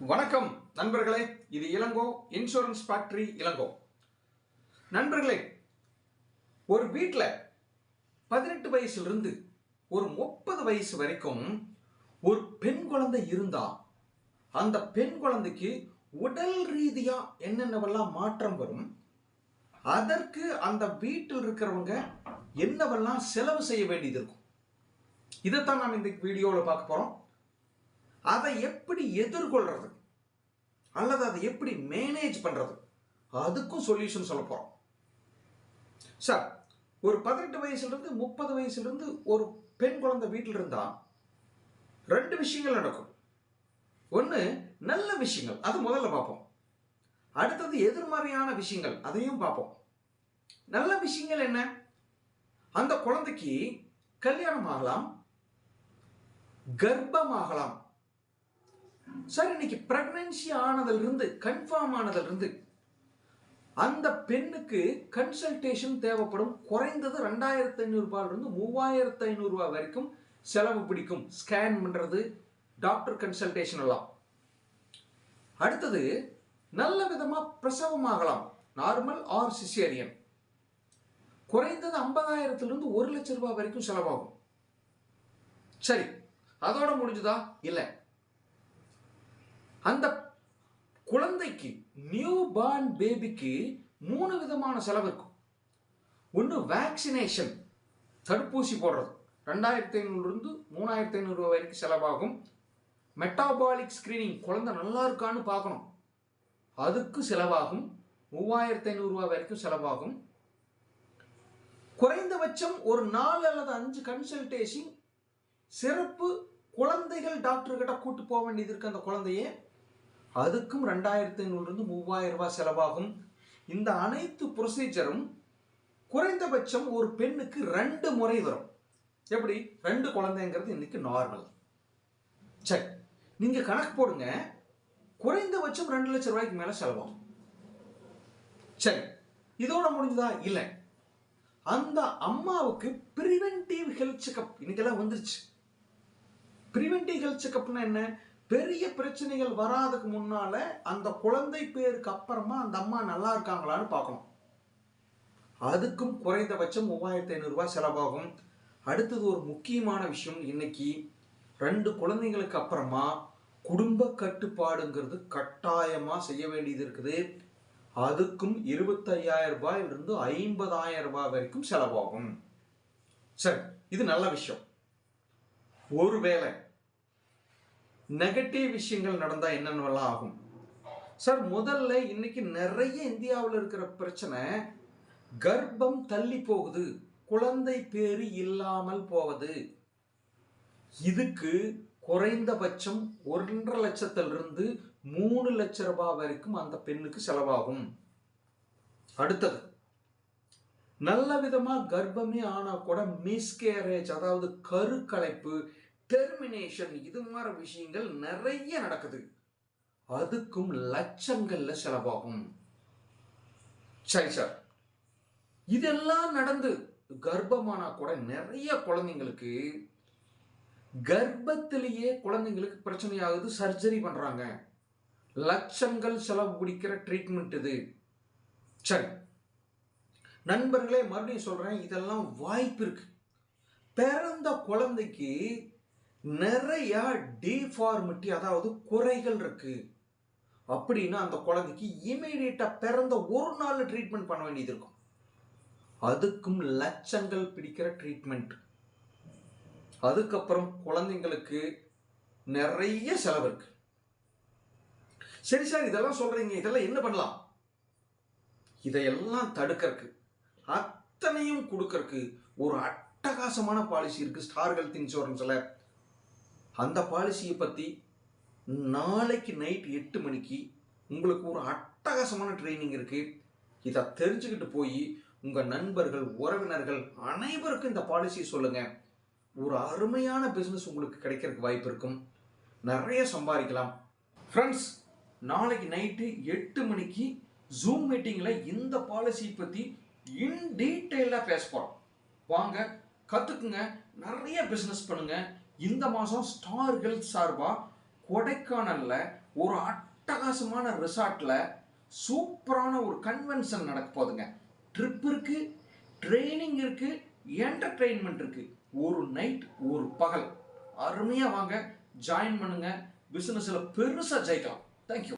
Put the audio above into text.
வணக்கம் நண்பர்களே, இது இளங்கோ இன்சூரன்ஸ் ஃபேக்டரி இளங்கோ. நண்பர்களே, ஒரு வீட்டில் 18 வயசுலேருந்து ஒரு 30 வயசு வரைக்கும் ஒரு பெண் குழந்தை இருந்தா அந்த பெண் குழந்தைக்கு உடல் ரீதியா என்னென்னவெல்லாம் மாற்றம் வரும், அதற்கு அந்த வீட்டில் இருக்கிறவங்க என்னவெல்லாம் செலவு செய்ய வேண்டியது இருக்கும், இதைத்தான் நாம் இந்த வீடியோவில் பார்க்க போறோம். அதை எப்படி எதிர்கொள்றது அல்லது அதை எப்படி மேனேஜ் பண்றது, அதுக்கும் சொல்யூஷன் சொல்ல போறோம். சார், ஒரு 18 வயசுல இருந்து 30 வயசுல இருந்து ஒரு பெண் குழந்தை வீட்டில் இருந்தா 2 விஷயங்கள் நடக்கும். ஒன்று நல்ல விஷயங்கள், அது முதல்ல பார்ப்போம். அடுத்தது எதிர்மறையான விஷயங்கள், அதையும் பார்ப்போம். நல்ல விஷயங்கள் என்ன? அந்த குழந்தைக்கு கல்யாணம் ஆகலாம், கர்ப்பமாகலாம். சார், இன்னைக்கு பிரெக்னன்சி ஆனதிலிருந்து கன்ஃபார்ம் ஆனதிலிருந்து அந்த பெண்ணுக்கு கன்சல்டேஷன் தேவைப்படும். குறைந்தது 2500 ரூபாயிலிருந்து 3500 ரூபாய் வரைக்கும் செலவு பிடிக்கும். ஸ்கேன் பண்றது, டாக்டர் கன்சல்டேஷன் எல்லாம். அடுத்தது நல்ல விதமா பிரசவமாகலாம், நார்மல் ஆர் சிசேரியன். குறைந்தது 50,000 1 லட்சம் ரூபாய் வரைக்கும் செலவாகும். சரி, அதோட முடிஞ்சுதா? இல்லை. அந்த குழந்தைக்கு, நியூ பார்ன் பேபிக்கு 3 விதமான செலவு இருக்கும். ஒன்று வேக்சினேஷன், தடுப்பூசி போடுறது, 2500 3500 ரூபாய் வரைக்கும் செலவாகும். மெட்டாபாலிக் ஸ்கிரீனிங், குழந்தை நல்லா இருக்கான்னு பார்க்கணும், அதுக்கு செலவாகும், 3500 ரூபாய் வரைக்கும் செலவாகும். குறைந்தபட்சம் ஒரு 4 அல்லது 5 கன்சல்டேஷன், சிறப்பு குழந்தைகள் டாக்டர் கிட்ட கூட்டு போக வேண்டியது இருக்கு அந்த குழந்தைய, அதுக்கும் 2500 3000 ரூபாய் செலவாகும். இந்த அனைத்து ப்ரொசீஜரும் குறைந்தபட்சம் ஒரு பெண்ணுக்கு 2 முறை வரும். எப்படி? 2 குழந்தைங்கிறது இன்னைக்கு நார்மல். சரி, நீங்க கணக்கு போடுங்க, குறைந்தபட்சம் 2 லட்சம் ரூபாய்க்கு மேல செலவாகும். சரி, இதோட முடிஞ்சதா? இல்லை. அந்த அம்மாவுக்கு பிரிவென்டிவ் ஹெல்த் செக்அப் இன்னைக்கெல்லாம் வந்துருச்சு. பிரிவென்டிவ் ஹெல்த் செக்அப்னா என்ன? பெரிய பிரச்சனைகள் வராதுக்கு முன்னால அந்த குழந்தை பேருக்கு அப்புறமா அந்த அம்மா நல்லா இருக்காங்களான்னு பார்க்கணும். அதுக்கும் குறைந்தபட்சம் 3500 ரூபாய் செலவாகும். அடுத்தது ஒரு முக்கியமான விஷயம், இன்னைக்கு 2 குழந்தைங்களுக்கு அப்புறமா குடும்ப கட்டுப்பாடுங்கிறது கட்டாயமா செய்ய வேண்டியது இருக்குது. அதுக்கும் 25,000 ரூபாயிலிருந்து 50,000 ரூபாய் வரைக்கும் செலவாகும். சரி, இது நல்ல விஷயம். ஒருவேளை நெகட்டிவ் விஷயங்கள் நடந்தா என்னென்னலாம் ஆகும்? சார், முதல்ல இன்னைக்கு நிறைய இந்தியாவில் இருக்கிற பிரச்சனை, கர்ப்பம் தள்ளி போகுது, குழந்தை பேரு இல்லாமல் போவது. இதுக்கு குறைந்தபட்சம் 1.5 லட்சத்திலிருந்து 3 லட்சம் ரூபாய் வரைக்கும் அந்த பெண்ணுக்கு செலவாகும். அடுத்தது, நல்ல விதமா கர்ப்பமே ஆனா கூட மிஸ்கேரேஜ், அதாவது கருக்கலைப்பு, டெர்மினேஷன், இது மாதிரி விஷயங்கள் நிறைய நடக்குது. அதுக்கும் லட்சங்கள்ல செலவாகும். சரி சார், இதெல்லாம் நடந்து கர்ப்பமானா கூட நிறைய குழந்தைங்களுக்கு கர்ப்பத்திலேயே குழந்தைங்களுக்கு பிரச்சனையாகுது, சர்ஜரி பண்றாங்க, லட்சங்கள் செலவு பிடிக்கிற ட்ரீட்மெண்ட் இது. சரி நண்பர்களே, மறுபடியும் சொல்றேன், இதெல்லாம் வாய்ப்பு இருக்கு. பிறந்த குழந்தைக்கு நிறைய டிஃபார்மிட்டி, அதாவது குறைகள் இருக்கு அப்படின்னா அந்த குழந்தைக்கு இமீடியட்டா பிறந்த ஒரு நாள் ட்ரீட்மெண்ட் பண்ண வேண்டியது இருக்கும். அதுக்கும் லட்சங்கள் பிடிக்கிற ட்ரீட்மெண்ட். அதுக்கப்புறம் குழந்தைங்களுக்கு நிறைய செலவு இருக்கு. சரி சார், இதெல்லாம் சொல்றீங்க, இதெல்லாம் என்ன பண்ணலாம்? இதையெல்லாம் தடுக்கிறதுக்கு, அத்தனையும் கொடுக்கறதுக்கு ஒரு அட்டகாசமான பாலிசி இருக்கு ஸ்டார் ஹெல்த் இன்சூரன்ஸ்ல. அந்த பாலிசியை பற்றி நாளைக்கு நைட் 8 மணிக்கு உங்களுக்கு ஒரு அட்டகாசமான ட்ரைனிங் இருக்கு. இதை தெரிஞ்சுக்கிட்டு போய் உங்கள் நண்பர்கள், உறவினர்கள் அனைவருக்கும் இந்த பாலிசியை சொல்லுங்க. ஒரு அருமையான பிஸ்னஸ் உங்களுக்கு கிடைக்கிறதுக்கு வாய்ப்பு இருக்கும், நிறைய சம்பாதிக்கலாம். ஃப்ரெண்ட்ஸ், நாளைக்கு நைட்டு 8 மணிக்கு ஜூம் மீட்டிங்கில் இந்த பாலிசியை பற்றி இன் டீட்டெயிலாக பேச போகிறோம். வாங்க, கற்றுக்குங்க, நிறைய பிஸ்னஸ் பண்ணுங்க. இந்த மாதம் ஸ்டார் ஹெல்த் சார்பாக கொடைக்கானல்ல ஒரு அட்டகாசமான ரிசார்ட்ல சூப்பரான ஒரு கன்வென்ஷன் நடக்க போகுதுங்க. ட்ரிப் இருக்கு, ட்ரைனிங் இருக்கு, என்டர்டெயின்மெண்ட் இருக்கு. ஒரு நைட் ஒரு பகல். அருமையா வாங்க, ஜாயின் பண்ணுங்க, பிசினஸ்ல பெருசா ஜெயிக்கலாம். தேங்க்யூ.